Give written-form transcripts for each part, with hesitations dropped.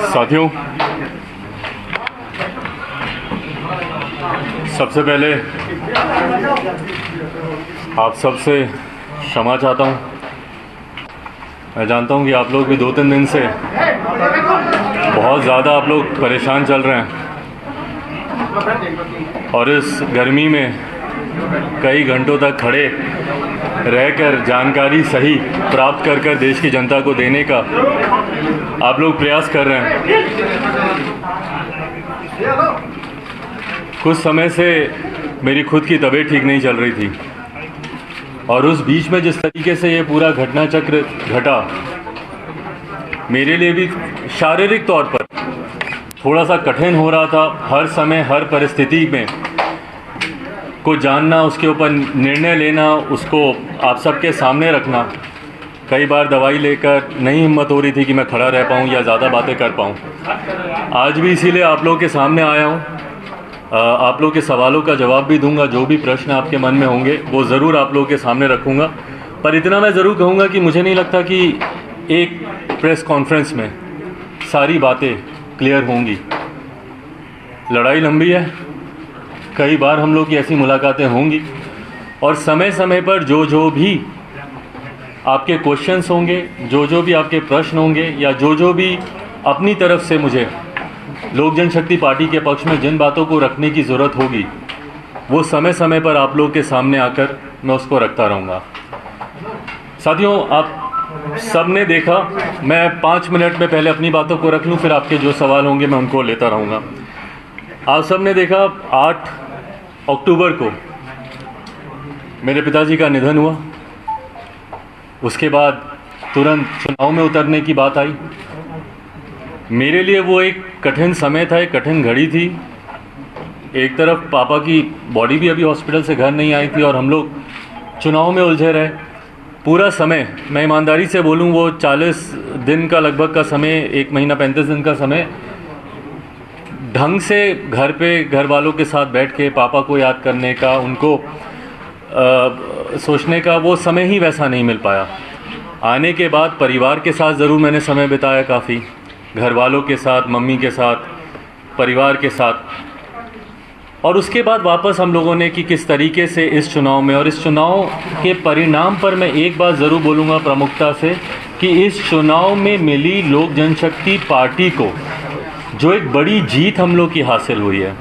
साथियों, सबसे पहले आप सबसे क्षमा चाहता हूं। मैं जानता हूं कि आप लोग भी 2-3 दिन से बहुत ज़्यादा आप लोग परेशान चल रहे हैं और इस गर्मी में कई घंटों तक खड़े रहकर जानकारी सही प्राप्त कर देश की जनता को देने का आप लोग प्रयास कर रहे हैं। कुछ समय से मेरी खुद की तबीयत ठीक नहीं चल रही थी और उस बीच में जिस तरीके से ये पूरा घटना चक्र घटा, मेरे लिए भी शारीरिक तौर पर थोड़ा सा कठिन हो रहा था। हर समय हर परिस्थिति में को जानना, उसके ऊपर निर्णय लेना, उसको आप सबके सामने रखना। कई बार दवाई लेकर नहीं हिम्मत हो रही थी कि मैं खड़ा रह पाऊँ या ज़्यादा बातें कर पाऊँ। आज भी इसीलिए आप लोगों के सामने आया हूँ। आप लोगों के सवालों का जवाब भी दूंगा। जो भी प्रश्न आपके मन में होंगे वो ज़रूर आप लोगों के सामने रखूँगा। पर इतना मैं ज़रूर कहूँगा कि मुझे नहीं लगता कि एक प्रेस कॉन्फ्रेंस में सारी बातें क्लियर होंगी। लड़ाई लंबी है, कई बार हम लोग की ऐसी मुलाकातें होंगी और समय समय पर जो भी आपके क्वेश्चंस होंगे, जो भी आपके प्रश्न होंगे या जो भी अपनी तरफ से मुझे लोक जनशक्ति पार्टी के पक्ष में जिन बातों को रखने की ज़रूरत होगी, वो समय समय पर आप लोग के सामने आकर मैं उसको रखता रहूँगा। साथियों, आप सब ने देखा, मैं 5 मिनट में पहले अपनी बातों को रख लूँ, फिर आपके जो सवाल होंगे मैं उनको लेता रहूँगा। आप सब ने देखा 8 अक्टूबर को मेरे पिताजी का निधन हुआ। उसके बाद तुरंत चुनाव में उतरने की बात आई। मेरे लिए वो एक कठिन समय था, एक कठिन घड़ी थी। एक तरफ पापा की बॉडी भी अभी हॉस्पिटल से घर नहीं आई थी और हम लोग चुनाव में उलझे रहे पूरा समय। मैं ईमानदारी से बोलूं, वो 40 दिन का लगभग का समय, 1 महीना 35 दिन का समय ढंग से घर पे घर वालों के साथ बैठ के पापा को याद करने का, उनको सोचने का वो समय ही वैसा नहीं मिल पाया। आने के बाद परिवार के साथ ज़रूर मैंने समय बिताया, काफ़ी घर वालों के साथ, मम्मी के साथ, परिवार के साथ। और उसके बाद वापस हम लोगों ने कि किस तरीके से इस चुनाव में, और इस चुनाव के परिणाम पर मैं एक बात ज़रूर बोलूँगा प्रमुखता से कि इस चुनाव में मिली लोक जनशक्ति पार्टी को जो एक बड़ी जीत हम लोग की हासिल हुई है।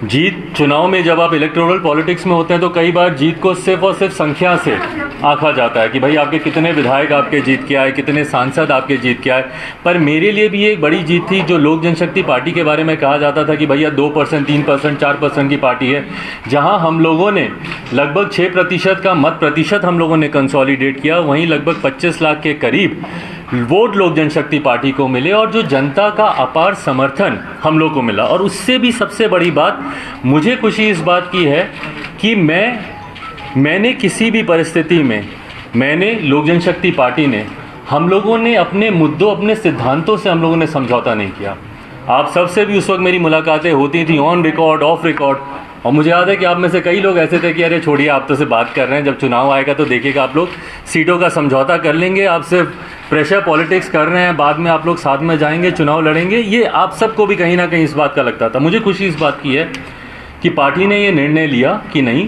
जीत चुनाव में, जब आप इलेक्टोरल पॉलिटिक्स में होते हैं तो कई बार जीत को सिर्फ और सिर्फ संख्या से आंका जाता है कि भाई आपके कितने विधायक आपके जीत के आए, कितने सांसद आपके जीत के आए। पर मेरे लिए भी एक बड़ी जीत थी जो लोक जनशक्ति पार्टी के बारे में कहा जाता था कि भैया 2%, 3%, 4% की पार्टी है, जहां हम लोगों ने लगभग 6% का मत प्रतिशत हम लोगों ने कंसोलिडेट किया। वहीं लगभग 25 लाख के करीब वोट लोक जनशक्ति पार्टी को मिले और जो जनता का अपार समर्थन हम लोग को मिला। और उससे भी सबसे बड़ी बात मुझे खुशी इस बात की है कि मैंने किसी भी परिस्थिति में, मैंने लोक जनशक्ति पार्टी ने, हम लोगों ने अपने मुद्दों, अपने सिद्धांतों से हम लोगों ने समझौता नहीं किया। आप सबसे भी उस वक्त मेरी मुलाकातें होती थी, ऑन रिकॉर्ड, ऑफ रिकॉर्ड। और मुझे याद है कि आप में से कई लोग ऐसे थे कि अरे छोड़िए, आप तो से बात कर रहे हैं, जब चुनाव आएगा तो देखिएगा आप लोग सीटों का समझौता कर लेंगे, आप सिर्फ प्रेशर पॉलिटिक्स कर रहे हैं, बाद में आप लोग साथ में जाएंगे, चुनाव लड़ेंगे। ये आप सबको भी कहीं ना कहीं इस बात का लगता था। मुझे खुशी इस बात की है कि पार्टी ने ये निर्णय लिया कि नहीं,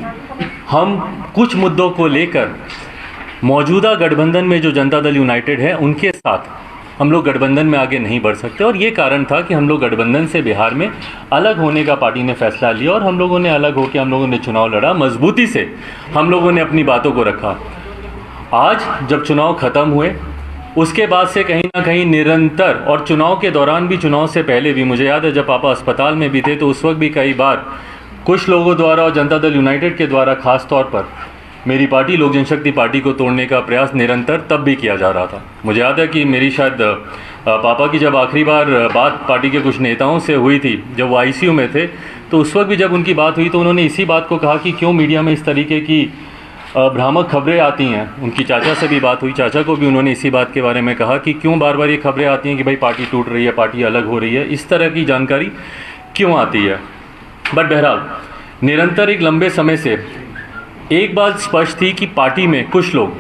हम कुछ मुद्दों को लेकर मौजूदा गठबंधन में जो जनता दल यूनाइटेड है उनके साथ हम लोग गठबंधन में आगे नहीं बढ़ सकते। और ये कारण था कि हम लोग गठबंधन से बिहार में अलग होने का पार्टी ने फैसला लिया और हम लोगों ने अलग होकर हम लोगों ने चुनाव लड़ा। मजबूती से हम लोगों ने अपनी बातों को रखा। आज जब चुनाव ख़त्म हुए उसके बाद से कहीं ना कहीं निरंतर, और चुनाव के दौरान भी, चुनाव से पहले भी, मुझे याद है जब पापा अस्पताल में भी थे तो उस वक्त भी कई बार कुछ लोगों द्वारा और जनता दल यूनाइटेड के द्वारा खास तौर पर मेरी पार्टी लोक जनशक्ति पार्टी को तोड़ने का प्रयास निरंतर तब भी किया जा रहा था। मुझे याद है कि मेरी शायद पापा की जब आखिरी बार बात पार्टी के कुछ नेताओं से हुई थी, जब वो आईसीयू में थे, तो उस वक्त भी जब उनकी बात हुई तो उन्होंने इसी बात को कहा कि क्यों मीडिया में इस तरीके की भ्रामक खबरें आती हैं। उनकी चाचा से भी बात हुई, चाचा को भी उन्होंने इसी बात के बारे में कहा कि क्यों बार बार ये खबरें आती हैं कि भाई पार्टी टूट रही है, पार्टी अलग हो रही है, इस तरह की जानकारी क्यों आती है। बट बहरहाल निरंतर एक लंबे समय से एक बात स्पष्ट थी कि पार्टी में कुछ लोग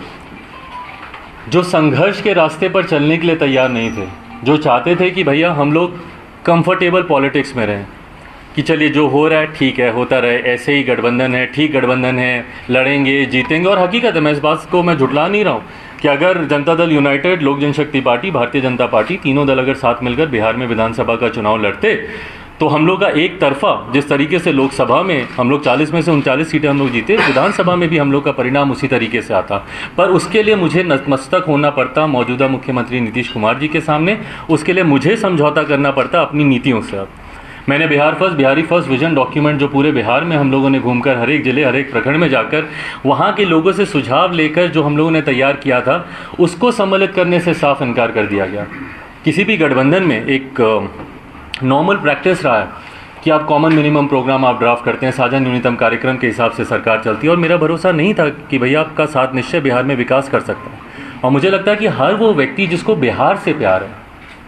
जो संघर्ष के रास्ते पर चलने के लिए तैयार नहीं थे, जो चाहते थे कि भैया हम लोग कंफर्टेबल पॉलिटिक्स में रहें, कि चलिए जो हो रहा है ठीक है, होता रहे, ऐसे ही गठबंधन है, ठीक गठबंधन है, लड़ेंगे जीतेंगे। और हकीकत है, मैं इस बात को मैं झुटला नहीं रहा हूँ कि अगर जनता दल यूनाइटेड, लोक जनशक्ति पार्टी, भारतीय जनता पार्टी, तीनों दल अगर साथ मिलकर बिहार में विधानसभा का चुनाव लड़ते तो हम लोग का एक तरफा, जिस तरीके से लोकसभा में हम लोग 40 में से 39 सीटें हम लोग जीते, विधानसभा में भी हम लोग का परिणाम उसी तरीके से आता। पर उसके लिए मुझे नतमस्तक होना पड़ता मौजूदा मुख्यमंत्री नीतीश कुमार जी के सामने, उसके लिए मुझे समझौता करना पड़ता अपनी नीतियों से। अब मैंने बिहारी फर्स्ट विजन डॉक्यूमेंट जो पूरे बिहार में हम लोगों ने घूमकर, हर एक ज़िले, हर एक प्रखंड में जाकर वहाँ के लोगों से सुझाव लेकर जो हम लोगों ने तैयार किया था, उसको सम्मिलित करने से साफ इनकार कर दिया गया। किसी भी गठबंधन में एक नॉर्मल प्रैक्टिस रहा है कि आप कॉमन मिनिमम प्रोग्राम आप ड्राफ्ट करते हैं, साझा न्यूनतम कार्यक्रम के हिसाब से सरकार चलती है। और मेरा भरोसा नहीं था कि भैया आपका साथ निश्चय बिहार में विकास कर सकता है। और मुझे लगता है कि हर वो व्यक्ति जिसको बिहार से प्यार है,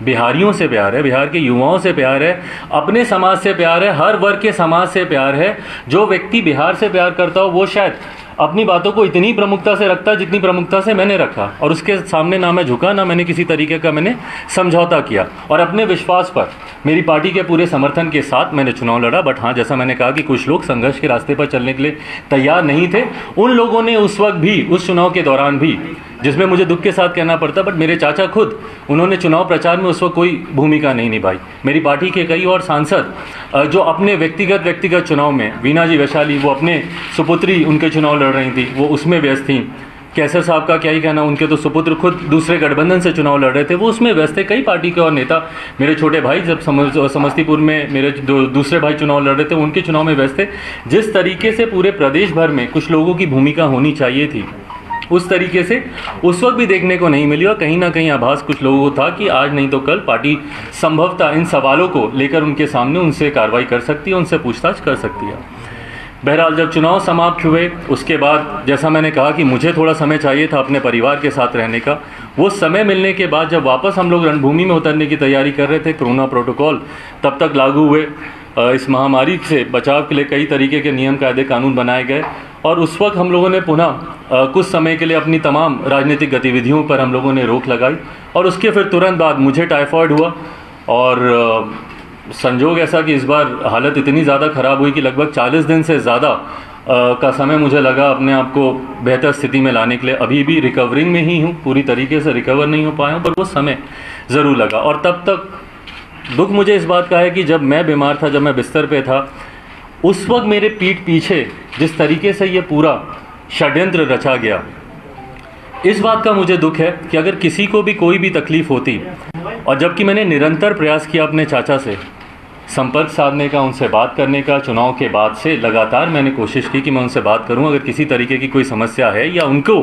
बिहारियों से प्यार है, बिहार के युवाओं से प्यार है, अपने समाज से प्यार है, हर वर्ग के समाज से प्यार है, जो व्यक्ति बिहार से प्यार करता हो वो शायद अपनी बातों को इतनी प्रमुखता से रखता जितनी प्रमुखता से मैंने रखा। और उसके सामने ना मैं झुका, ना मैंने किसी तरीके का मैंने समझौता किया। और अपने विश्वास पर, मेरी पार्टी के पूरे समर्थन के साथ मैंने चुनाव लड़ा। बट हाँ, जैसा मैंने कहा कि कुछ लोग संघर्ष के रास्ते पर चलने के लिए तैयार नहीं थे। उन लोगों ने उस वक्त भी, उस चुनाव के दौरान भी, जिसमें मुझे दुख के साथ कहना पड़ता, बट मेरे चाचा खुद, उन्होंने चुनाव प्रचार में उस वक्त कोई भूमिका नहीं निभाई। मेरी पार्टी के कई और सांसद जो अपने व्यक्तिगत चुनाव में, वीना जी वैशाली, वो अपने सुपुत्री उनके चुनाव लड़ रही थी, वो उसमें व्यस्त थी। कैसर साहब का क्या ही कहना, उनके तो सुपुत्र खुद दूसरे गठबंधन से चुनाव लड़ रहे थे, वो उसमें व्यस्त थे। कई पार्टी के और नेता, मेरे छोटे भाई जब समस्तीपुर में मेरे दूसरे भाई चुनाव लड़ रहे थे, उनके चुनाव में व्यस्त थे। जिस तरीके से पूरे प्रदेश भर में कुछ लोगों की भूमिका होनी चाहिए थी, उस तरीके से उस वक्त भी देखने को नहीं मिली। और कहीं ना कहीं आभास कुछ लोगों को था कि आज नहीं तो कल पार्टी संभवतः इन सवालों को लेकर उनके सामने उनसे कार्रवाई कर सकती है, उनसे पूछताछ कर सकती है। बहरहाल जब चुनाव समाप्त हुए, उसके बाद जैसा मैंने कहा कि मुझे थोड़ा समय चाहिए था अपने परिवार के साथ रहने का। वो समय मिलने के बाद जब वापस हम लोग रणभूमि में उतरने की तैयारी कर रहे थे, कोरोना प्रोटोकॉल तब तक लागू हुए। इस महामारी से बचाव के लिए कई तरीके के नियम, कायदे, कानून बनाए गए। और उस वक्त हम लोगों ने पुनः कुछ समय के लिए अपनी तमाम राजनीतिक गतिविधियों पर हम लोगों ने रोक लगाई। और उसके फिर तुरंत बाद मुझे टाइफाइड हुआ। और संजोग ऐसा कि इस बार हालत इतनी ज़्यादा ख़राब हुई कि लगभग 40 दिन से ज़्यादा का समय मुझे लगा अपने आप को बेहतर स्थिति में लाने के लिए। अभी भी रिकवरिंग में ही हूँ, पूरी तरीके से रिकवर नहीं हो पाया हूँ, पर वो समय ज़रूर लगा। और तब तक दुख मुझे इस बात का है कि जब मैं बीमार था, जब मैं बिस्तर पे था, उस वक्त मेरे पीठ पीछे जिस तरीके से ये पूरा षड्यंत्र रचा गया, इस बात का मुझे दुख है कि अगर किसी को भी कोई भी तकलीफ़ होती, और जबकि मैंने निरंतर प्रयास किया अपने चाचा से संपर्क साधने का, उनसे बात करने का, चुनाव के बाद से लगातार मैंने कोशिश की कि मैं उनसे बात करूं अगर किसी तरीके की कोई समस्या है या उनको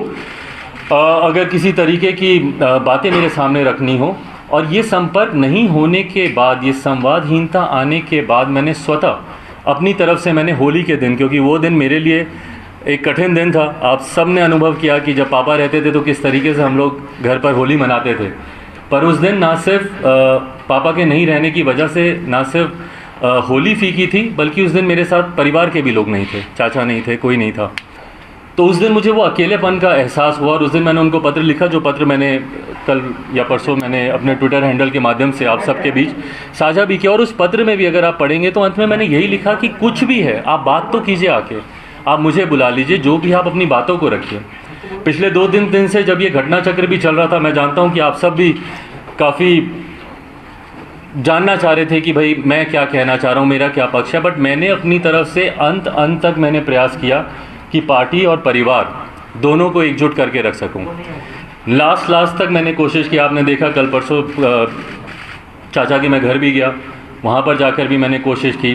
अगर किसी तरीके की बातें मेरे सामने रखनी हो। और ये संपर्क नहीं होने के बाद, ये संवादहीनता आने के बाद, मैंने स्वतः अपनी तरफ से मैंने होली के दिन, क्योंकि वो दिन मेरे लिए एक कठिन दिन था, आप सब ने अनुभव किया कि जब पापा रहते थे तो किस तरीके से हम लोग घर पर होली मनाते थे। पर उस दिन ना सिर्फ पापा के नहीं रहने की वजह से ना सिर्फ होली फीकी थी, बल्कि उस दिन मेरे साथ परिवार के भी लोग नहीं थे, चाचा नहीं थे, कोई नहीं था। तो उस दिन मुझे वो अकेलेपन का एहसास हुआ। और उस दिन मैंने उनको पत्र लिखा, जो पत्र मैंने कल या परसों मैंने अपने ट्विटर हैंडल के माध्यम से आप सबके बीच साझा भी किया। और उस पत्र में भी अगर आप पढ़ेंगे तो अंत में मैंने यही लिखा कि कुछ भी है, आप बात तो कीजिए, आके आप मुझे बुला लीजिए, जो भी आप अपनी बातों को रखिए। पिछले 2 दिन से जब ये घटना चक्र भी चल रहा था, मैं जानता हूँ कि आप सब भी काफ़ी जानना चाह रहे थे कि भाई मैं क्या कहना चाह रहा हूँ, मेरा क्या पक्ष है। बट मैंने अपनी तरफ से अंत तक मैंने प्रयास किया कि पार्टी और परिवार दोनों को एकजुट करके रख सकूं। लास्ट तक मैंने कोशिश की। आपने देखा कल परसों चाचा के मैं घर भी गया, वहाँ पर जाकर भी मैंने कोशिश की।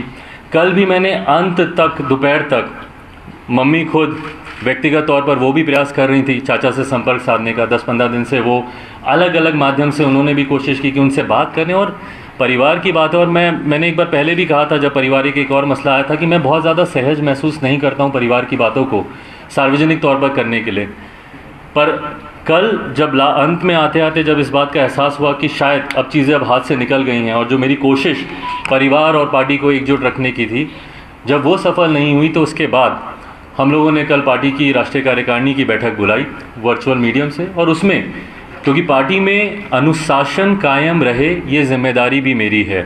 कल भी मैंने अंत तक, दोपहर तक, मम्मी खुद व्यक्तिगत तौर पर वो भी प्रयास कर रही थी चाचा से संपर्क साधने का। 10-15 दिन से वो अलग अलग माध्यम से उन्होंने भी कोशिश की कि उनसे बात करें। और परिवार की बात है, और मैंने एक बार पहले भी कहा था जब पारिवारिक एक और मसला आया था कि मैं बहुत ज़्यादा सहज महसूस नहीं करता हूँ परिवार की बातों को सार्वजनिक तौर पर करने के लिए। पर कल जब अंत में आते आते जब इस बात का एहसास हुआ कि शायद अब चीज़ें अब हाथ से निकल गई हैं, और जो मेरी कोशिश परिवार और पार्टी को एकजुट रखने की थी, जब वो सफल नहीं हुई, तो उसके बाद हम लोगों ने कल पार्टी की राष्ट्रीय कार्यकारिणी की बैठक बुलाई वर्चुअल मीडियम से। और उसमें क्योंकि पार्टी में अनुशासन कायम रहे, ये जिम्मेदारी भी मेरी है।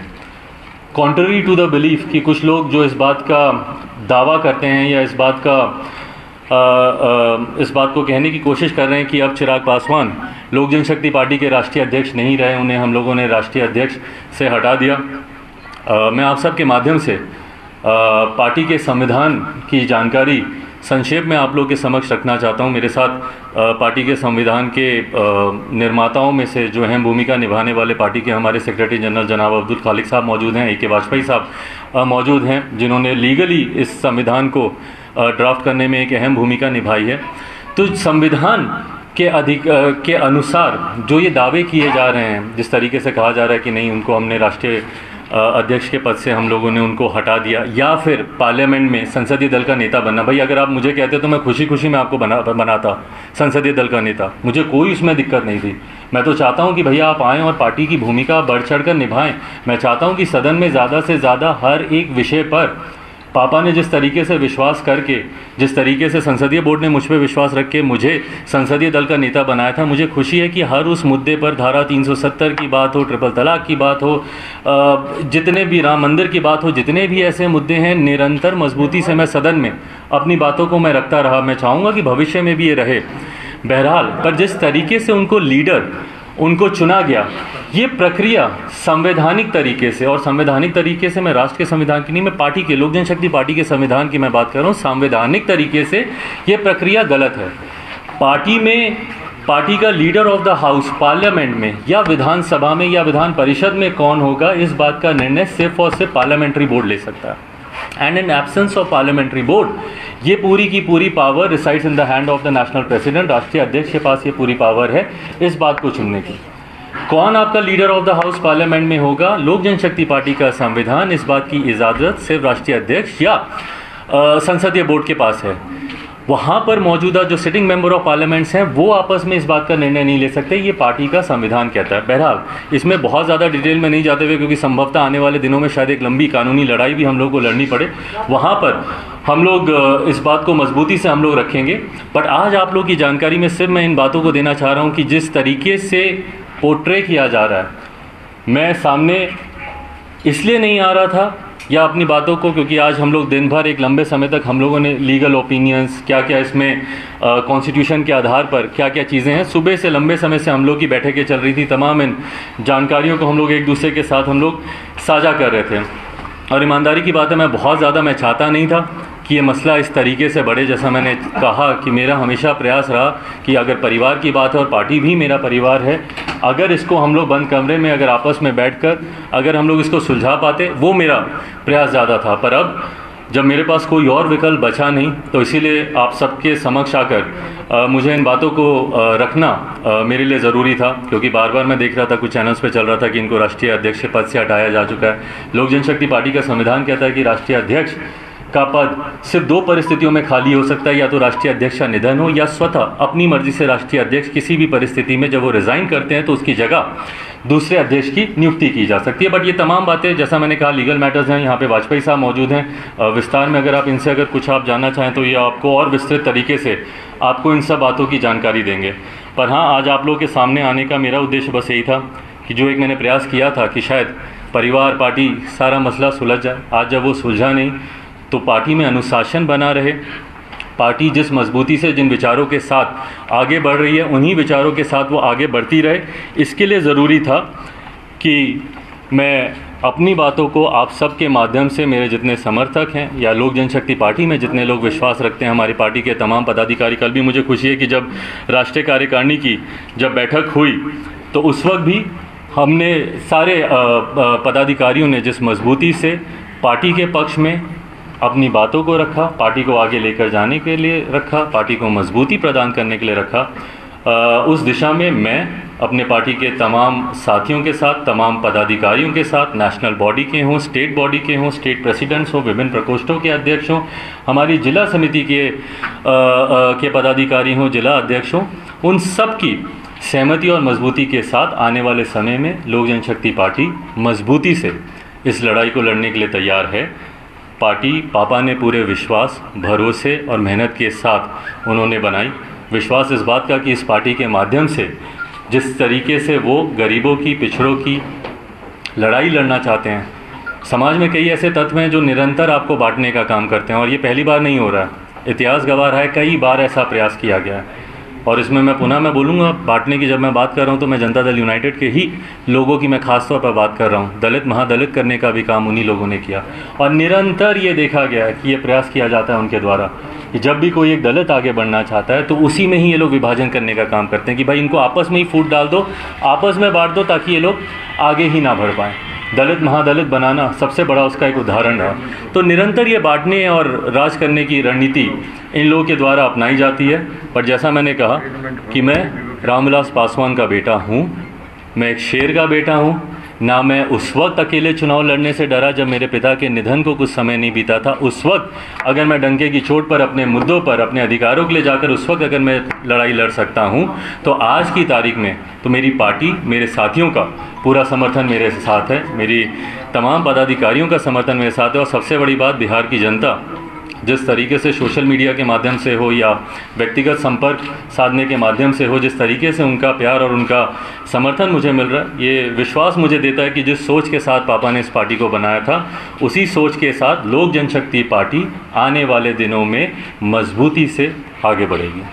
कॉन्ट्ररी टू द बिलीफ कि कुछ लोग जो इस बात का दावा करते हैं या इस बात को कहने की कोशिश कर रहे हैं कि अब चिराग पासवान लोक जनशक्ति पार्टी के राष्ट्रीय अध्यक्ष नहीं रहे, उन्हें हम लोगों ने राष्ट्रीय अध्यक्ष से हटा दिया। मैं आप सब के माध्यम से पार्टी के संविधान की जानकारी संक्षेप में आप लोग के समक्ष रखना चाहता हूं। मेरे साथ पार्टी के संविधान के निर्माताओं में से जो अहम भूमिका निभाने वाले पार्टी के हमारे सेक्रेटरी जनरल जनाब अब्दुल खालिक साहब मौजूद हैं, A.K. वाजपेयी साहब मौजूद हैं, जिन्होंने लीगली इस संविधान को ड्राफ्ट करने में एक अहम भूमिका निभाई है। तो संविधान के अनुसार जो ये दावे किए जा रहे हैं, जिस तरीके से कहा जा रहा है कि नहीं उनको हमने राष्ट्रीय अध्यक्ष के पद से हम लोगों ने उनको हटा दिया, या फिर पार्लियामेंट में संसदीय दल का नेता बनना। भाई अगर आप मुझे कहते तो मैं खुशी खुशी में आपको बनाता संसदीय दल का नेता, मुझे कोई उसमें दिक्कत नहीं थी। मैं तो चाहता हूं कि भैया आप आएँ और पार्टी की भूमिका बढ़ चढ़ कर निभाएँ। मैं चाहता हूं कि सदन में ज़्यादा से ज़्यादा हर एक विषय पर पापा ने जिस तरीके से विश्वास करके, जिस तरीके से संसदीय बोर्ड ने मुझ पर विश्वास रख के मुझे संसदीय दल का नेता बनाया था, मुझे खुशी है कि हर उस मुद्दे पर धारा 370 की बात हो, ट्रिपल तलाक की बात हो, जितने भी राम मंदिर की बात हो, जितने भी ऐसे मुद्दे हैं, निरंतर मजबूती से मैं सदन में अपनी बातों को मैं रखता रहा। मैं चाहूँगा कि भविष्य में भी ये रहे। बहरहाल, पर जिस तरीके से उनको चुना गया, ये प्रक्रिया संवैधानिक तरीके से, और संवैधानिक तरीके से मैं राष्ट्र के संविधान की नहीं, मैं पार्टी के, लोक जनशक्ति पार्टी के संविधान की मैं बात कर रहा हूँ, संवैधानिक तरीके से ये प्रक्रिया गलत है। पार्टी का leader of the house parliament में या विधानसभा में या विधान परिषद में कौन होगा, इस बात का निर्णय सिर्फ और सिर्फ पार्लियामेंट्री बोर्ड ले सकता है। And in absence of parliamentary board, ये पूरी की पूरी power resides in the hand of the national president. राष्ट्रीय अध्यक्ष के पास ये पूरी पावर है इस बात को चुनने की। कौन आपका leader of the house parliament में होगा, लोक जनशक्ति पार्टी का संविधान इस बात की इजाज़त सिर्फ राष्ट्रीय अध्यक्ष या संसदीय बोर्ड के पास है। वहाँ पर मौजूदा जो सिटिंग मेंबर ऑफ पार्लियामेंट्स हैं वो आपस में इस बात का निर्णय नहीं ले सकते, ये पार्टी का संविधान कहता है। बहरहाल, इसमें बहुत ज़्यादा डिटेल में नहीं जाते हुए, क्योंकि संभवतः आने वाले दिनों में शायद एक लंबी कानूनी लड़ाई भी हम लोग को लड़नी पड़े, वहाँ पर हम लोग इस बात को मजबूती से हम लोग रखेंगे। बट आज आप लोग की जानकारी में सिर्फ मैं इन बातों को देना चाह रहा हूँ कि जिस तरीके से पोर्ट्रे किया जा रहा है, मैं सामने इसलिए नहीं आ रहा था या अपनी बातों को, क्योंकि आज हम लोग दिन भर एक लंबे समय तक हम लोगों ने लीगल ओपिनियंस, क्या क्या इसमें कॉन्स्टिट्यूशन के आधार पर क्या क्या चीज़ें हैं, सुबह से लंबे समय से हम लोग की बैठकें चल रही थी, तमाम इन जानकारियों को हम लोग एक दूसरे के साथ हम लोग साझा कर रहे थे। और ईमानदारी की बात है, मैं बहुत ज़्यादा मैं चाहता नहीं था कि ये मसला इस तरीके से बढ़े। जैसा मैंने कहा कि मेरा हमेशा प्रयास रहा कि अगर परिवार की बात है, और पार्टी भी मेरा परिवार है, अगर इसको हम लोग बंद कमरे में अगर आपस में बैठकर अगर हम लोग इसको सुलझा पाते, वो मेरा प्रयास ज़्यादा था। पर अब जब मेरे पास कोई और विकल्प बचा नहीं, तो इसीलिए आप सबके समक्ष आकर मुझे इन बातों को रखना मेरे लिए ज़रूरी था, क्योंकि बार बार मैं देख रहा था कुछ चैनल्स पे चल रहा था कि इनको राष्ट्रीय अध्यक्ष के पद से हटाया जा चुका है। लोक जनशक्ति पार्टी का संविधान कहता है कि राष्ट्रीय अध्यक्ष का पद सिर्फ दो परिस्थितियों में खाली हो सकता है, या तो राष्ट्रीय अध्यक्ष का निधन हो, या स्वतः अपनी मर्जी से राष्ट्रीय अध्यक्ष किसी भी परिस्थिति में जब वो रिज़ाइन करते हैं तो उसकी जगह दूसरे अध्यक्ष की नियुक्ति की जा सकती है। बट ये तमाम बातें, जैसा मैंने कहा, लीगल मैटर्स हैं। यहाँ पे वाजपेयी साहब मौजूद हैं, विस्तार में अगर आप इनसे अगर कुछ आप जानना चाहें तो ये आपको और विस्तृत तरीके से आपको इन सब बातों की जानकारी देंगे। पर हाँ, आज आप लोगों के सामने आने का मेरा उद्देश्य बस यही था कि जो एक मैंने प्रयास किया था कि शायद परिवार, पार्टी, सारा मसला सुलझ जाए। आज जब वो सुलझा नहीं, तो पार्टी में अनुशासन बना रहे, पार्टी जिस मजबूती से जिन विचारों के साथ आगे बढ़ रही है उन्हीं विचारों के साथ वो आगे बढ़ती रहे। इसके लिए ज़रूरी था कि मैं अपनी बातों को आप सब के माध्यम से, मेरे जितने समर्थक हैं या लोक जनशक्ति पार्टी में जितने लोग विश्वास रखते हैं, हमारी पार्टी के तमाम पदाधिकारी, कल भी मुझे खुशी है कि जब राष्ट्रीय कार्यकारिणी की जब बैठक हुई तो उस वक्त भी हमने सारे पदाधिकारियों ने जिस मजबूती से पार्टी के पक्ष में अपनी बातों को रखा, पार्टी को आगे लेकर जाने के लिए रखा, पार्टी को मजबूती प्रदान करने के लिए रखा, उस दिशा में मैं अपने पार्टी के तमाम साथियों के साथ, तमाम पदाधिकारियों के साथ, नेशनल बॉडी के हों, स्टेट बॉडी के हों, स्टेट प्रेसिडेंट्स हों, विभिन्न प्रकोष्ठों के अध्यक्ष हों, हमारी जिला समिति के पदाधिकारी हों, जिला अध्यक्ष हों, उन सब की सहमति और मजबूती के साथ आने वाले समय में लोक जनशक्ति पार्टी मजबूती से इस लड़ाई को लड़ने के लिए तैयार है। पार्टी पापा ने पूरे विश्वास, भरोसे और मेहनत के साथ उन्होंने बनाई। विश्वास इस बात का कि इस पार्टी के माध्यम से जिस तरीके से वो गरीबों की, पिछड़ों की लड़ाई लड़ना चाहते हैं। समाज में कई ऐसे तत्व हैं जो निरंतर आपको बांटने का काम करते हैं, और ये पहली बार नहीं हो रहा है। इतिहास गवाह रहा है, कई बार ऐसा प्रयास किया गया है। और इसमें मैं बोलूँगा, बांटने की जब मैं बात कर रहा हूँ तो मैं जनता दल यूनाइटेड के ही लोगों की मैं खास तौर पर बात कर रहा हूँ। दलित महादलित करने का भी काम उन्हीं लोगों ने किया, और निरंतर ये देखा गया है कि ये प्रयास किया जाता है उनके द्वारा कि जब भी कोई एक दलित आगे बढ़ना चाहता है तो उसी में ही ये लोग विभाजन करने का काम करते हैं कि भाई इनको आपस में ही फूट डाल दो, आपस में बांट दो, ताकि ये लोग आगे ही ना बढ़ पाएँ। दलित महादलित बनाना सबसे बड़ा उसका एक उदाहरण रहा। तो निरंतर ये बांटने और राज करने की रणनीति इन लोगों के द्वारा अपनाई जाती है। पर जैसा मैंने कहा कि मैं रामविलास पासवान का बेटा हूँ, मैं एक शेर का बेटा हूँ। ना मैं उस वक्त अकेले चुनाव लड़ने से डरा जब मेरे पिता के निधन को कुछ समय नहीं बीता था। उस वक्त अगर मैं डंके की चोट पर अपने मुद्दों पर, अपने अधिकारों के लिए जाकर उस वक्त अगर मैं लड़ाई लड़ सकता हूं, तो आज की तारीख में तो मेरी पार्टी, मेरे साथियों का पूरा समर्थन मेरे साथ है, मेरी तमाम पदाधिकारियों का समर्थन मेरे साथ है। और सबसे बड़ी बात, बिहार की जनता जिस तरीके से सोशल मीडिया के माध्यम से हो या व्यक्तिगत संपर्क साधने के माध्यम से हो, जिस तरीके से उनका प्यार और उनका समर्थन मुझे मिल रहा है, ये विश्वास मुझे देता है कि जिस सोच के साथ पापा ने इस पार्टी को बनाया था, उसी सोच के साथ लोक जनशक्ति पार्टी आने वाले दिनों में मजबूती से आगे बढ़ेगी।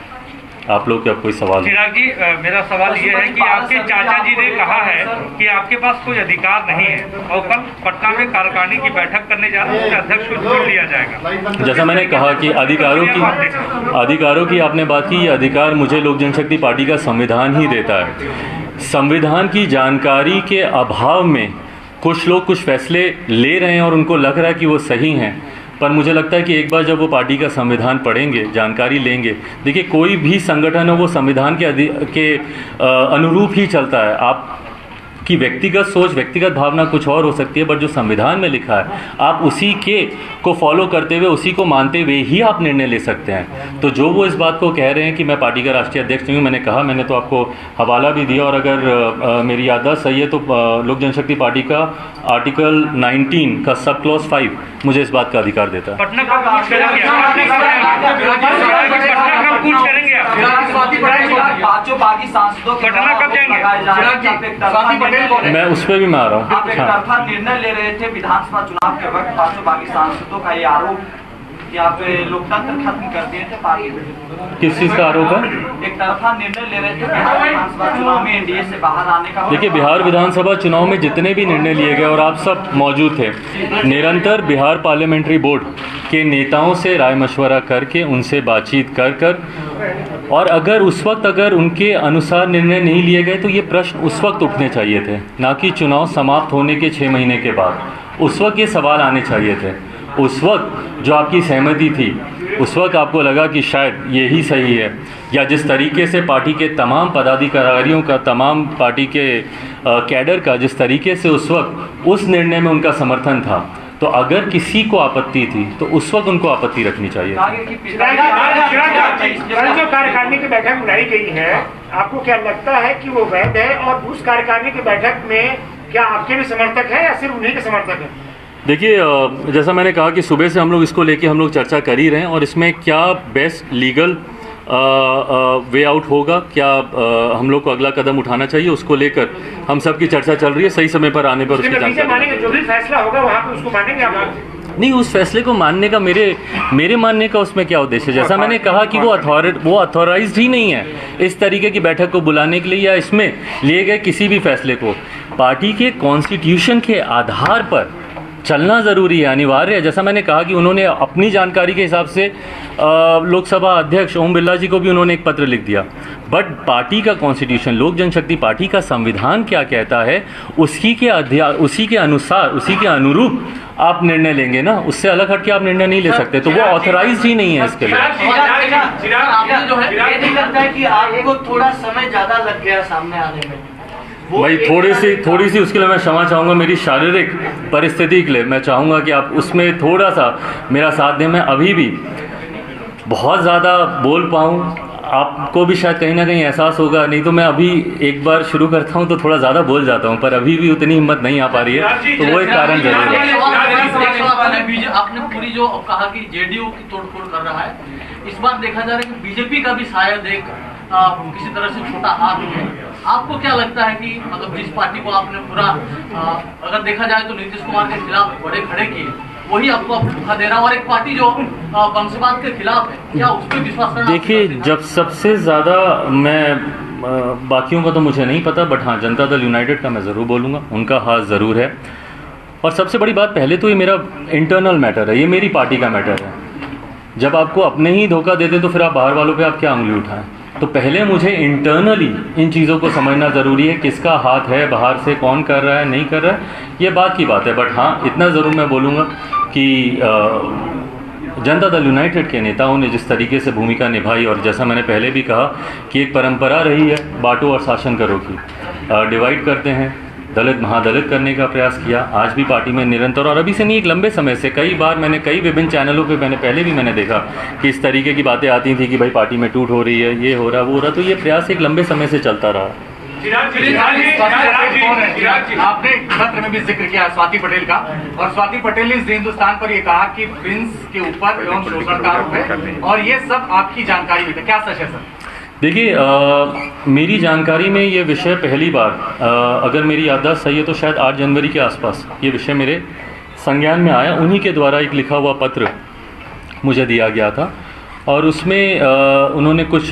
आप लोग क्या कोई सवाल? चिराग जी, मेरा सवाल ये है कि आपके चाचा जी ने कहा है कि आपके पास कोई अधिकार नहीं है, और कल पटना में कार्यकारिणी की बैठक करने जा रहे हैं, उसके अध्यक्ष को चुन लिया जाएगा। जैसा मैंने कहा कि अधिकारों की आपने बात की, ये अधिकार मुझे लोक जनशक्ति पार्टी का संविधान ही देता है। संविधान की जानकारी के अभाव में कुछ लोग कुछ फैसले ले रहे हैं और उनको लग रहा है कि वो सही हैं, पर मुझे लगता है कि एक बार जब वो पार्टी का संविधान पढ़ेंगे, जानकारी लेंगे, देखिए कोई भी संगठन हो वो संविधान के अनुरूप ही चलता है। आप की व्यक्तिगत सोच, व्यक्तिगत भावना कुछ और हो सकती है, बट जो संविधान में लिखा है आप उसी के को फॉलो करते हुए, उसी को मानते हुए ही आप निर्णय ले सकते हैं। तो जो वो इस बात को कह रहे हैं कि मैं पार्टी का राष्ट्रीय अध्यक्ष नहीं हूँ, मैंने कहा, मैंने तो आपको हवाला भी दिया, और अगर मेरी याददाश्त सही है तो लोक जनशक्ति पार्टी का आर्टिकल 19 का सब क्लॉज 5 मुझे इस बात का अधिकार देता है। मैं उस पर भी मैं आ रहा हूँ। आप एक तरफा निर्णय ले रहे थे विधानसभा चुनाव के वक्त, 500 बागी सांसदों का ये आरोप कि आप लोकतंत्र खत्म कर दिए थे पार्टी में। किस चीज़ का आरोप है? एक तरफा निर्णय ले रहे थे बिहार विधानसभा चुनाव में एनडीए से बाहर आने का। देखिए, बिहार विधानसभा चुनाव में जितने भी निर्णय लिए गए और आप सब मौजूद थे, निरंतर बिहार पार्लियामेंट्री बोर्ड के नेताओं से राय मशवरा करके, उनसे बातचीत कर और अगर उस वक्त अगर उनके अनुसार निर्णय नहीं लिए गए तो ये प्रश्न उस वक्त उठने चाहिए थे, ना कि चुनाव समाप्त होने के 6 महीने के बाद। उस वक्त ये सवाल आने चाहिए थे। उस वक्त जो आपकी सहमति थी, उस वक्त आपको लगा कि शायद यही सही है, या जिस तरीके से पार्टी के तमाम पदाधिकारियों का, तमाम पार्टी के कैडर का जिस तरीके से उस वक्त उस निर्णय में उनका समर्थन था, तो अगर किसी को आपत्ति थी तो उस वक्त उनको आपत्ति रखनी चाहिए। जो कार्यकारिणी की बैठक बुलाई गई है, आपको क्या लगता है कि वो वैध है? और उस कार्यकारिणी की बैठक में क्या आपके भी समर्थक हैं या सिर्फ उन्हीं के समर्थक हैं? देखिए, जैसा मैंने कहा कि सुबह से हम लोग इसको लेके हम लोग चर्चा कर ही रहे हैं, और इसमें क्या बेस्ट लीगल वे आउट होगा, क्या हम लोग को अगला कदम उठाना चाहिए, उसको लेकर हम सब की चर्चा चल रही है। सही समय पर आने पर उसकी जानकारी, जो भी फैसला होगा वहाँ पे उसको मानेंगे आप लोग? नहीं, उस फैसले को मानने का मेरे मानने का उसमें क्या उद्देश्य है? जैसा मैंने कहा कि वो अथॉराइज्ड ही नहीं है इस तरीके की बैठक को बुलाने के लिए, या इसमें लिए गए किसी भी फैसले को। पार्टी के कॉन्स्टिट्यूशन के आधार पर चलना ज़रूरी है, अनिवार्य है। जैसा मैंने कहा कि उन्होंने अपनी जानकारी के हिसाब से लोकसभा अध्यक्ष ओम बिरला जी को भी उन्होंने एक पत्र लिख दिया, बट पार्टी का कॉन्स्टिट्यूशन, लोक जनशक्ति पार्टी का संविधान क्या कहता है, उसी के अनुसार, उसी के अनुरूप आप निर्णय लेंगे ना, उससे अलग हट के आप निर्णय नहीं ले सकते। तो वो ऑथराइज ही नहीं है इसके लिए। कि आपको थोड़ा समय ज़्यादा लग गया सामने आने में, भाई थोड़ी सी उसके लिए मैं क्षमा चाहूँगा। मेरी शारीरिक परिस्थिति के लिए मैं चाहूँगा कि आप उसमें थोड़ा सा मेरा साथ दें। मैं अभी भी बहुत ज़्यादा बोल पाऊँ, आपको भी शायद कहीं ना कहीं एहसास होगा, नहीं तो मैं अभी एक बार शुरू करता हूँ तो थोड़ा ज़्यादा बोल जाता हूँ, पर अभी भी उतनी हिम्मत नहीं आ पा रही है, तो वो एक कारण जरूर है। आपने पूरी जो कहा कि जेडीयू की तोड़फोड़ कर रहा है, इस बार देखा जा रहा है कि बीजेपी का भी शायद एक किसी तरह से छोटा हाथ है आपको क्या लगता है कि मतलब जिस पार्टी को आपने पूरा अगर देखा जाए तो नीतीश कुमार के खिलाफ बड़े खड़े किए, वही आपको अब धोखा दे रहा है, और एक पार्टी जो वंशवाद के खिलाफ है, क्या उस पर विश्वास करना? देखिए, जब सबसे ज़्यादा मैं बाकियों का तो मुझे नहीं पता, बट हाँ, जनता दल यूनाइटेड का मैं ज़रूर बोलूँगा, उनका हाथ ज़रूर है। और सबसे बड़ी बात, पहले तो ये मेरा इंटरनल मैटर है, ये मेरी पार्टी का मैटर है। जब आपको अपने ही धोखा देते तो फिर आप बाहर वालों पे आप क्या उंगली उठाएं? तो पहले मुझे इंटरनली इन चीज़ों को समझना ज़रूरी है, किसका हाथ है, बाहर से कौन कर रहा है, नहीं कर रहा है, ये बात की बात है। बट हाँ, इतना ज़रूर मैं बोलूँगा कि जनता दल यूनाइटेड के नेताओं ने जिस तरीके से भूमिका निभाई, और जैसा मैंने पहले भी कहा कि एक परंपरा रही है बांटो और शासन करो की, डिवाइड करते हैं, दलित महादलित करने का प्रयास किया, आज भी पार्टी में निरंतर, और अभी से नहीं, एक लंबे समय से कई बार मैंने कई विभिन्न चैनलों पे पहले भी मैंने देखा कि इस तरीके की बातें आती थी कि भाई पार्टी में टूट हो रही है, ये हो रहा, वो हो रहा, तो ये प्रयास एक लंबे समय से चलता रहा। आपने पत्र में भी जिक्र किया स्वाति पटेल का, और स्वाति पटेल ने इस हिंदुस्तान पर ये कहा कि प्रिंस के ऊपर एवं शोषण का आरोप है, और ये सब आपकी जानकारी में था, क्या सच है सर? देखिए, मेरी जानकारी में ये विषय पहली बार, अगर मेरी याददाश्त सही है तो शायद 8 जनवरी के आसपास ये विषय मेरे संज्ञान में आया। उन्हीं के द्वारा एक लिखा हुआ पत्र मुझे दिया गया था, और उसमें उन्होंने कुछ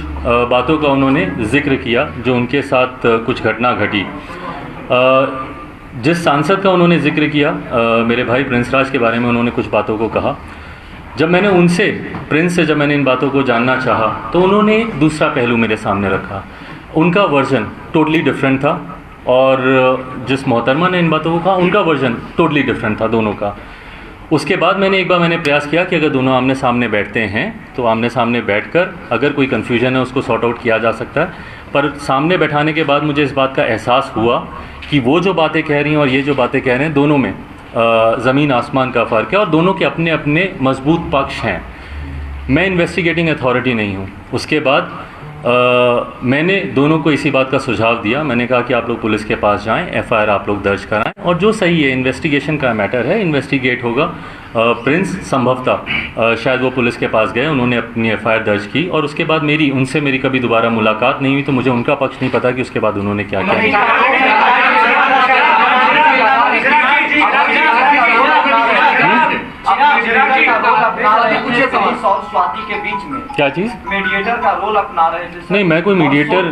बातों का उन्होंने जिक्र किया जो उनके साथ कुछ घटना घटी। जिस सांसद का उन्होंने जिक्र किया, मेरे भाई प्रिंस राज के बारे में उन्होंने कुछ बातों को कहा। जब मैंने उनसे, प्रिंस से जब मैंने इन बातों को जानना चाहा, तो उन्होंने एक दूसरा पहलू मेरे सामने रखा। उनका वर्जन टोटली डिफरेंट था, और जिस मोहतरमा ने इन बातों को कहा, उनका वर्जन टोटली डिफरेंट था दोनों का। उसके बाद एक बार मैंने प्रयास किया कि अगर दोनों आमने सामने बैठते हैं तो आमने सामने बैठकर अगर कोई कन्फ्यूजन है उसको सॉर्ट आउट किया जा सकता है। पर सामने बैठाने के बाद मुझे इस बात का एहसास हुआ कि वो जो बातें कह रही हैं और ये जो बातें कह रहे हैं, दोनों में ज़मीन आसमान का फ़र्क है, और दोनों के अपने अपने मजबूत पक्ष हैं। मैं इन्वेस्टिगेटिंग अथॉरिटी नहीं हूँ। उसके बाद मैंने दोनों को इसी बात का सुझाव दिया। मैंने कहा कि आप लोग पुलिस के पास जाएं, एफआईआर आप लोग दर्ज कराएं, और जो सही है, इन्वेस्टिगेशन का मैटर है, इन्वेस्टिगेट होगा। प्रिंस संभवतः शायद वो पुलिस के पास गए, उन्होंने अपनी एफआईआर दर्ज की, और उसके बाद उनसे मेरी कभी दोबारा मुलाकात नहीं हुई, तो मुझे उनका पक्ष नहीं पता कि उसके बाद उन्होंने क्या किया। स्वाति के बीच में क्या चीज़? मीडिएटर का रोल अपना रहे थे। नहीं, मैं कोई मीडिएटर,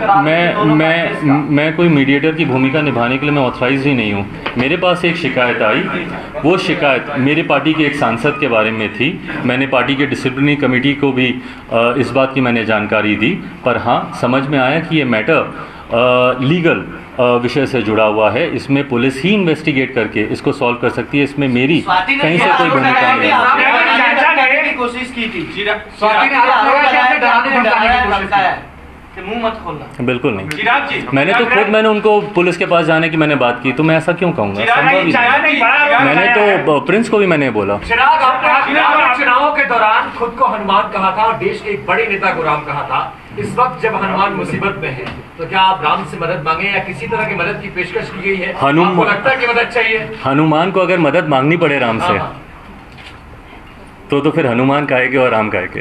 मैं कोई मीडिएटर की भूमिका निभाने के लिए मैं ऑथराइज ही नहीं हूँ। मेरे पास एक शिकायत आई, वो शिकायत मेरे पार्टी के एक सांसद के बारे में थी। मैंने पार्टी के डिसिप्लिनरी कमेटी को भी इस बात की मैंने जानकारी दी, पर हाँ, समझ में आया कि ये मैटर लीगल विषय से जुड़ा हुआ है। इसमें पुलिस ही इन्वेस्टिगेट करके इसको सॉल्व कर सकती है, इसमें मेरी कहीं से कोई भूमिका नहीं है। कोशिश की थी, मुंह मत खोलना। बिल्कुल नहीं। मैंने उनको पुलिस के पास जाने की मैंने बात की, तो मैं ऐसा क्यों कहूँगा? मैंने तो प्रिंस को भी मैंने बोला। चुनावों के दौरान खुद को हनुमान कहा था और देश के एक बड़े नेता को राम कहा था। इस वक्त जब हनुमान मुसीबत में है, तो क्या आप राम से मदद मांगे या किसी तरह की मदद की पेशकश की गई है? आपको लगता है कि मदद चाहिए? हनुमान को अगर मदद मांगनी पड़े राम से, तो फिर हनुमान काहे के और राम काहे के?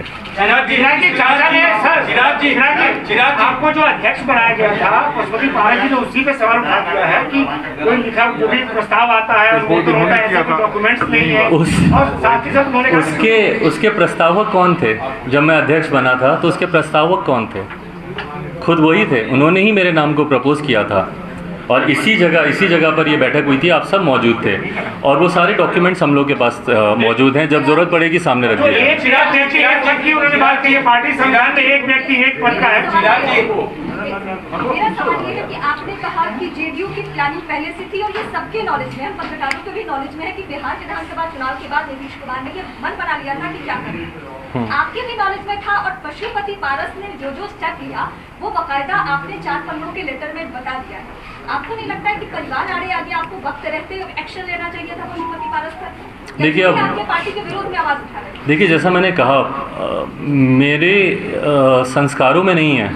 आपको जो अध्यक्ष बनाया गया था, पशुपति पारस जी ने उसी पे सवाल उठा दिया है कि कोई लिखा जो भी प्रस्ताव आता है वो तो होता है, ऐसे डॉक्यूमेंट्स नहीं है, और साथ ही साथ उन्होंने उसके प्रस्तावक कौन थे? जब मैं अध्यक्ष बना था तो उसके प्रस्तावक कौन थे? खुद वही थे, उन्होंने ही मेरे नाम को प्रपोज किया था, और इसी जगह पर ये बैठक हुई थी, आप सब मौजूद थे, और वो सारे डॉक्यूमेंट्स हम लोग के पास मौजूद हैं। जब जरूरत पड़ेगी सामने रख दिया। उन्होंने बात की, पार्टी संविधान में एक व्यक्ति एक पद का है। मेरा सवाल ये है कि आपने कहा कि जेडीयू की प्लानिंग पहले से थी, और ये सबके नॉलेज में है, पत्रकारों के भी नॉलेज में है कि बिहार विधानसभा चुनाव के बाद नीतीश कुमार ने ये मन बना लिया था कि क्या करें। आपके भी नॉलेज में था, और पशुपति पारस ने जो स्टेप लिया वो बाकायदा आपने 4 पन्नों के लेटर में बता दिया है। आपको नहीं लगता है कि परिवार आगे आपको वक्त रहते एक्शन लेना चाहिए था पशुपति पारस पर? देखिए, अब आपके पार्टी के विरोध में आवाज उठा रहे हैं। देखिए, जैसा मैंने कहा, मेरे संस्कारों में नहीं है।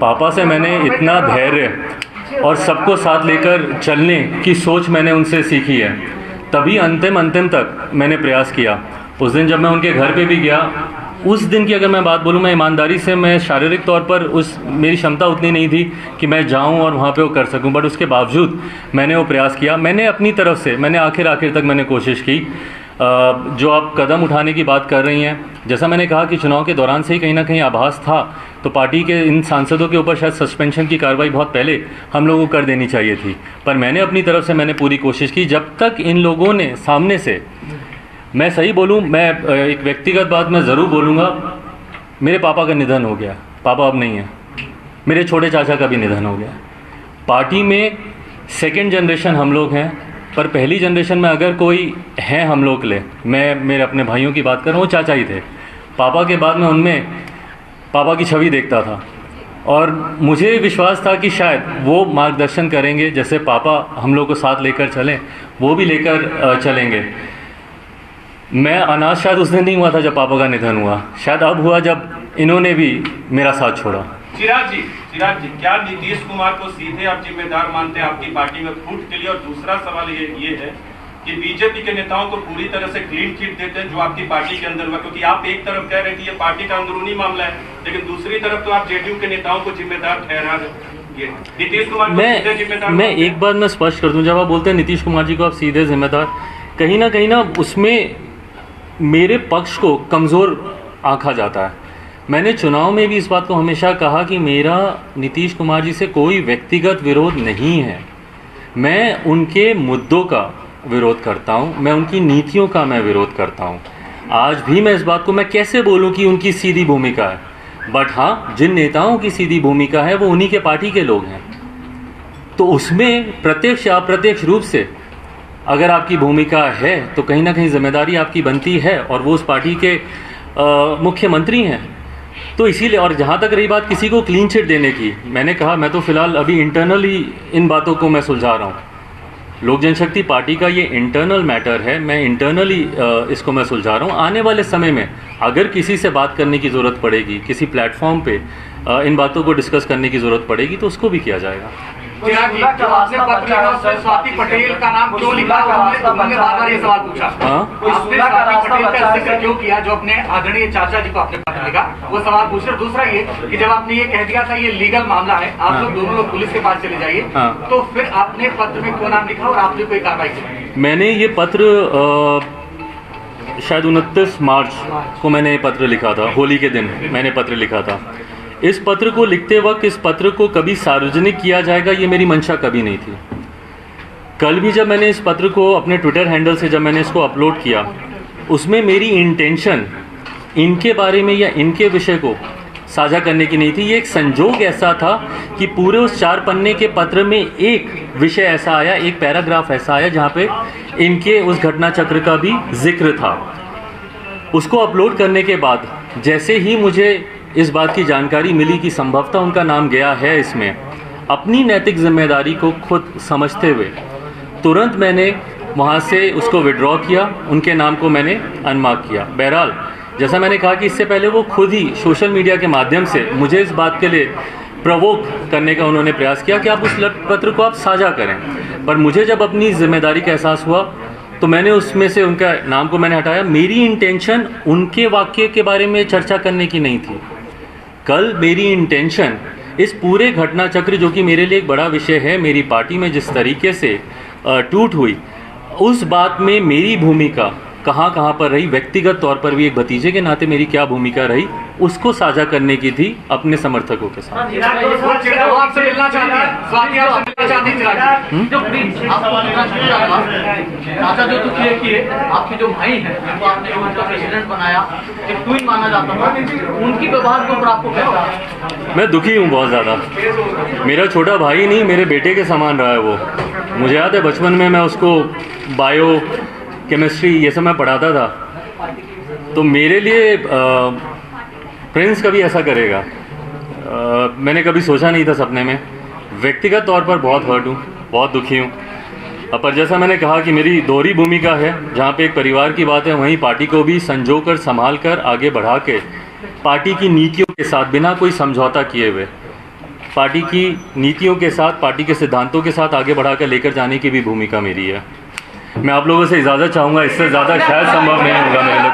पापा से मैंने इतना धैर्य और सबको साथ लेकर चलने की सोच मैंने उनसे सीखी है, तभी अंतिम तक मैंने प्रयास किया। उस दिन जब मैं उनके घर पे भी गया उस दिन की अगर मैं बात बोलूँ, मैं ईमानदारी से, मैं शारीरिक तौर पर मेरी क्षमता उतनी नहीं थी कि मैं जाऊं और वहाँ पे वो कर सकूं, बट उसके बावजूद मैंने वो प्रयास किया। मैंने अपनी तरफ से मैंने आखिर तक मैंने कोशिश की। जो आप कदम उठाने की बात कर रही हैं, जैसा मैंने कहा कि चुनाव के दौरान से ही कहीं ना कहीं आभास था, तो पार्टी के इन सांसदों के ऊपर शायद सस्पेंशन की कार्रवाई बहुत पहले हम लोगों को कर देनी चाहिए थी, पर मैंने अपनी तरफ से मैंने पूरी कोशिश की। जब तक इन लोगों ने सामने से, मैं सही बोलूं, मैं एक व्यक्तिगत बात मैं ज़रूर बोलूँगा, मेरे पापा का निधन हो गया, पापा अब नहीं है, मेरे छोटे चाचा का भी निधन हो गया। पार्टी में सेकेंड जनरेशन हम लोग हैं, पर पहली जनरेशन में अगर कोई है हम लोग ले, मैं मेरे अपने भाइयों की बात कर रहा हूँ, चाचा ही थे। पापा के बाद में उनमें पापा की छवि देखता था और मुझे विश्वास था कि शायद वो मार्गदर्शन करेंगे, जैसे पापा हम लोग को साथ लेकर चलें, वो भी लेकर चलेंगे। मैं अनाथ शायद उस दिन नहीं हुआ था जब पापा का निधन हुआ, शायद अब हुआ जब इन्होंने भी मेरा साथ छोड़ा। चिराग जी, क्या नीतीश कुमार को सीधे आप जिम्मेदार मानते हैं आपकी पार्टी में फूट के लिए? और दूसरा सवाल ये है कि बीजेपी के नेताओं को पूरी तरह से क्लीन चिट देते हैं जो आपकी पार्टी के अंदर हुआ, क्योंकि आप एक तरफ कह रहे हैं कि ये पार्टी का अंदरूनी मामला है, लेकिन दूसरी तरफ तो आप जेडीयू के नेताओं को जिम्मेदार ठहरा रहे। नीतीश कुमार को सीधे जिम्मेदार? मैं एक बात मैं स्पष्ट कर दूं, जब आप बोलते हैं नीतीश कुमार जी को आप सीधे जिम्मेदार, कहीं ना उसमें मेरे पक्ष को कमज़ोर आंका जाता है। मैंने चुनाव में भी इस बात को हमेशा कहा कि मेरा नीतीश कुमार जी से कोई व्यक्तिगत विरोध नहीं है, मैं उनके मुद्दों का विरोध करता हूं, मैं उनकी नीतियों का मैं विरोध करता हूं। आज भी मैं इस बात को मैं कैसे बोलूं कि उनकी सीधी भूमिका है, बट हाँ, जिन नेताओं की सीधी भूमिका है वो उन्हीं के पार्टी के लोग हैं, तो उसमें प्रत्यक्ष या अप्रत्यक्ष रूप से अगर आपकी भूमिका है तो कहीं ना कहीं जिम्मेदारी आपकी बनती है, और वो उस पार्टी के मुख्यमंत्री हैं। तो इसीलिए, और जहाँ तक रही बात किसी को क्लीन चिट देने की, मैंने कहा मैं तो फिलहाल अभी इंटरनली इन बातों को मैं सुलझा रहा हूँ। लोक जनशक्ति पार्टी का ये इंटरनल मैटर है, मैं इंटरनली इसको मैं सुलझा रहा हूँ। आने वाले समय में अगर किसी से बात करने की ज़रूरत पड़ेगी, किसी प्लेटफॉर्म पे इन बातों को डिस्कस करने की ज़रूरत पड़ेगी, तो उसको भी किया जाएगा। आपने पत्र लिखा उसमें स्वाति पटेल का नाम क्यों लिखा? उन्होंने बार-बार ये सवाल पूछा। आपने स्वाति पटेल का जिक्र क्यों किया, जो अपने आदरणीय चाचा जी को आपने पत्र लिखा, वो सवाल पूछ रहे। दूसरा ये कि जब आपने ये कह दिया था ये लीगल मामला है, आप लोग दोनों लोग पुलिस के पास चले जाइए, तो फिर आपने पत्र में क्यों नाम लिखा और आपने कोई कार्रवाई की? मैंने ये पत्र शायद 29 मार्च को मैंने ये पत्र लिखा था, होली के दिन मैंने पत्र लिखा था। इस पत्र को लिखते वक्त इस पत्र को कभी सार्वजनिक किया जाएगा ये मेरी मंशा कभी नहीं थी। कल भी जब मैंने इस पत्र को अपने ट्विटर हैंडल से जब मैंने इसको अपलोड किया, उसमें मेरी इंटेंशन इनके बारे में या इनके विषय को साझा करने की नहीं थी। ये एक संजोग ऐसा था कि पूरे उस 4 पन्ने के पत्र में एक विषय ऐसा आया, एक पैराग्राफ ऐसा आया जहाँ पे इनके उस घटना चक्र का भी जिक्र था। उसको अपलोड करने के बाद जैसे ही मुझे इस बात की जानकारी मिली कि संभवतः उनका नाम गया है इसमें, अपनी नैतिक जिम्मेदारी को खुद समझते हुए तुरंत मैंने वहाँ से उसको विड्रॉ किया, उनके नाम को मैंने अनमार्क किया। बहरहाल, जैसा मैंने कहा कि इससे पहले वो खुद ही सोशल मीडिया के माध्यम से मुझे इस बात के लिए प्रवोक करने का उन्होंने प्रयास किया कि आप उस पत्र को आप साझा करें, पर मुझे जब अपनी जिम्मेदारी का एहसास हुआ तो मैंने उसमें से उनका नाम को मैंने हटाया। मेरी इंटेंशन उनके वाक्य के बारे में चर्चा करने की नहीं थी। कल मेरी इंटेंशन इस पूरे घटना चक्र, जो कि मेरे लिए एक बड़ा विषय है, मेरी पार्टी में जिस तरीके से टूट हुई, उस बात में मेरी भूमिका कहाँ कहाँ पर रही, व्यक्तिगत तौर पर भी एक भतीजे के नाते मेरी क्या भूमिका रही, उसको साझा करने की थी अपने समर्थकों के साथ। आपके जो भाई हैं, जिनको आपने उनका प्रेसिडेंट बनाया, एक क्वीन माना जाता था, उनकी व्यवहार के ऊपर आपको कैसा? मैं दुखी हूँ बहुत ज़्यादा। मेरा छोटा भाई नहीं, मेरे बेटे के समान रहा है वो। मुझे याद है बचपन में मैं उसको बायो, केमिस्ट्री ये सब मैं पढ़ाता था, तो मेरे लिए प्रिंस कभी ऐसा करेगा मैंने कभी सोचा नहीं था सपने में। व्यक्तिगत तौर पर बहुत हर्ट हूँ, बहुत दुखी हूँ, पर जैसा मैंने कहा कि मेरी दोहरी भूमिका है, जहाँ पे एक परिवार की बात है वहीं पार्टी को भी संजो कर, संभाल कर, आगे बढ़ा के, पार्टी की नीतियों के साथ बिना कोई समझौता किए हुए, पार्टी की नीतियों के साथ, पार्टी के सिद्धांतों के साथ आगे बढ़ा कर लेकर जाने की भी भूमिका मेरी है। मैं आप लोगों से इजाज़त चाहूँगा, इससे ज़्यादा शायद संभव नहीं होगा मेरे लिए।